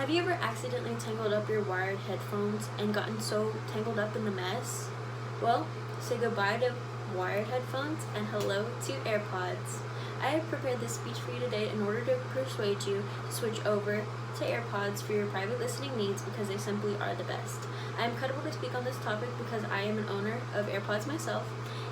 Have you ever accidentally tangled up your wired headphones and gotten so tangled up in the mess? Well, say goodbye to wired headphones and hello to AirPods. I have prepared this speech for you today in order to persuade you to switch over to AirPods for your private listening needs because they simply are the best. I am credible to speak on this topic because I am an owner of AirPods myself,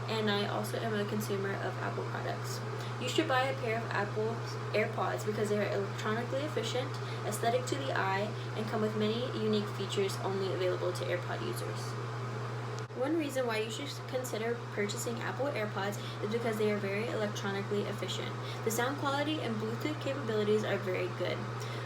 and I also am a consumer of Apple products. You should buy a pair of Apple AirPods because they are electronically efficient, aesthetic to the eye, and come with many unique features only available to AirPod users. One reason why you should consider purchasing Apple AirPods is because they are very electronically efficient. The sound quality and Bluetooth capabilities are very good.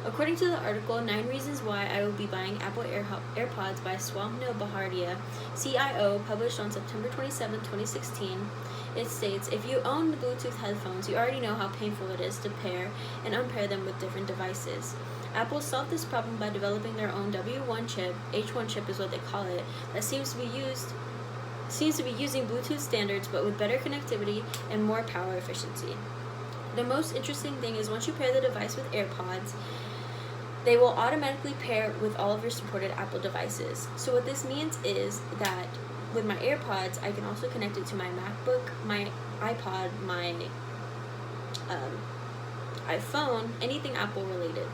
According to the article, 9 Reasons Why I Will Be Buying Apple AirPods by Swapnil Baharia, CIO, published on September 27, 2016, it states, if you own the Bluetooth headphones, you already know how painful it is to pair and unpair them with different devices. Apple solved this problem by developing their own W1 chip, H1 chip is what they call it, that seems to be using Bluetooth standards but with better connectivity and more power efficiency. The most interesting thing is once you pair the device with AirPods, they will automatically pair with all of your supported Apple devices. So what this means is that with my AirPods, I can also connect it to my MacBook, my iPod, my iPhone, anything Apple related.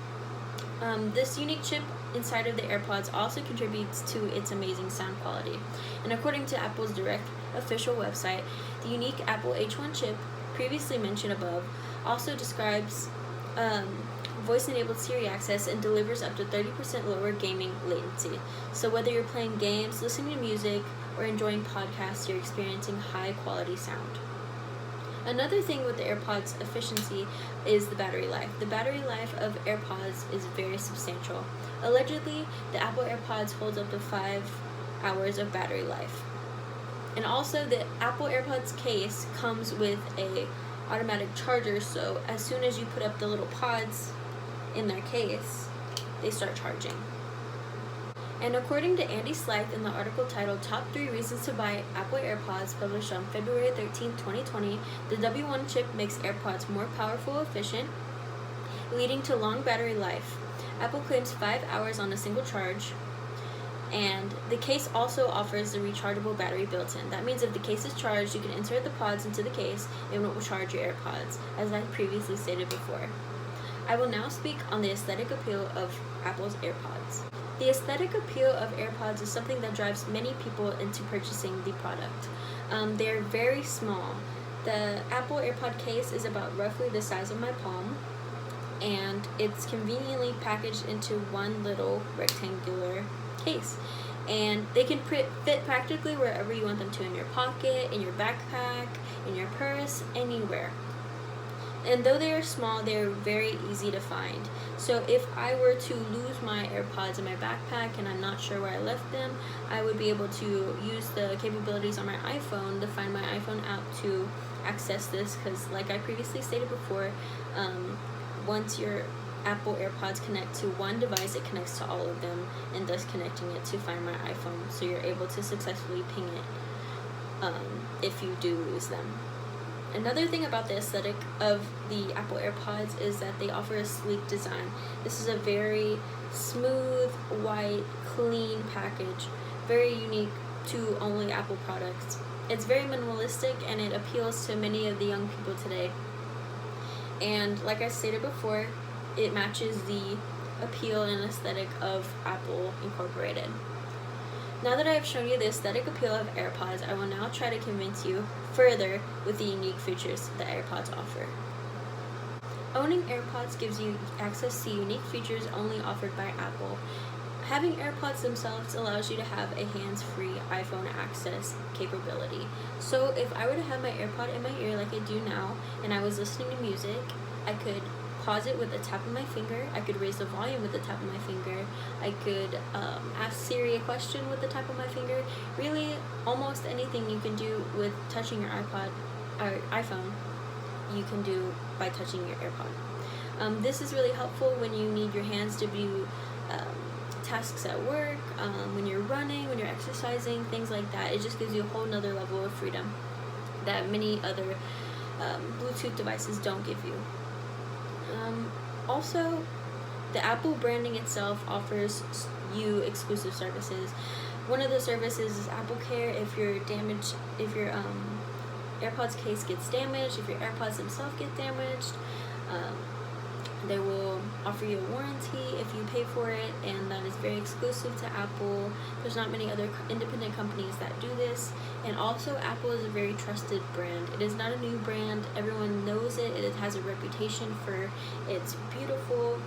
This unique chip inside of the AirPods also contributes to its amazing sound quality. And according to Apple's direct official website, the unique Apple H1 chip, previously mentioned above, also describes voice-enabled Siri access and delivers up to 30% lower gaming latency. So whether you're playing games, listening to music, or enjoying podcasts, you're experiencing high-quality sound. Another thing with the AirPods efficiency is the battery life. The battery life of AirPods is very substantial. Allegedly, the Apple AirPods holds up to 5 hours of battery life. And also, the Apple AirPods case comes with a automatic charger, so as soon as you put up the little pods in their case, they start charging. And according to Andy Slythe in the article titled Top 3 Reasons to Buy Apple AirPods, published on February 13, 2020, the W1 chip makes AirPods more powerful and efficient, leading to long battery life. Apple claims 5 hours on a single charge, and the case also offers the rechargeable battery built in. That means if the case is charged, you can insert the pods into the case and it will charge your AirPods, as I previously stated before. I will now speak on the aesthetic appeal of Apple's AirPods. The aesthetic appeal of AirPods is something that drives many people into purchasing the product. They're very small. The Apple AirPod case is about roughly the size of my palm, and it's conveniently packaged into one little rectangular case. And they can fit practically wherever you want them to, in your pocket, in your backpack, in your purse, anywhere. And though they are small, they are very easy to find. So if I were to lose my AirPods in my backpack and I'm not sure where I left them, I would be able to use the capabilities on my iPhone to find my iPhone app to access this, because like I previously stated before, once your Apple AirPods connect to one device, it connects to all of them, and thus connecting it to Find My iPhone, so you're able to successfully ping it if you do lose them. Another thing about the aesthetic of the Apple AirPods is that they offer a sleek design. This is a very smooth, white, clean package, very unique to only Apple products. It's very minimalistic and it appeals to many of the young people today. And like I stated before, it matches the appeal and aesthetic of Apple Incorporated. Now that I have shown you the aesthetic appeal of AirPods, I will now try to convince you further with the unique features that AirPods offer. Owning AirPods gives you access to unique features only offered by Apple. Having AirPods themselves allows you to have a hands-free iPhone access capability. So if I were to have my AirPod in my ear like I do now, and I was listening to music, I could pause it with a tap of my finger, I could raise the volume with the tap of my finger, I could ask Siri a question with the tap of my finger. Really, almost anything you can do with touching your iPhone, you can do by touching your AirPod. This is really helpful when you need your hands to do tasks at work, when you're running, when you're exercising, things like that. It just gives you a whole nother level of freedom that many other Bluetooth devices don't give you. Also, The Apple branding itself offers you exclusive services. One of the services is Apple Care. If your AirPods case gets damaged, if your AirPods themselves get damaged, they will offer you a warranty if you pay for it, and that is very exclusive to Apple. There's not many other independent companies that do this, and also Apple is a very trusted brand. It is not a new brand. Everyone knows it. It has a reputation for its beautiful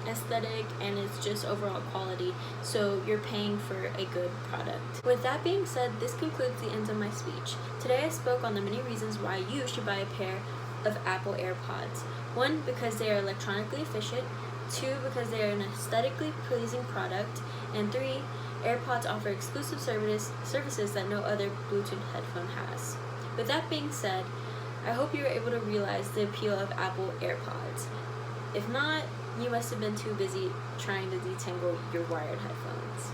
aesthetic and its just overall quality, so you're paying for a good product. With that being said, this concludes the end of my speech. Today I spoke on the many reasons why you should buy a pair of Apple AirPods. 1, because they are electronically efficient. 2, because they are an aesthetically pleasing product. And 3, AirPods offer exclusive services that no other Bluetooth headphone has. With that being said, I hope you were able to realize the appeal of Apple AirPods. If not, you must have been too busy trying to detangle your wired headphones.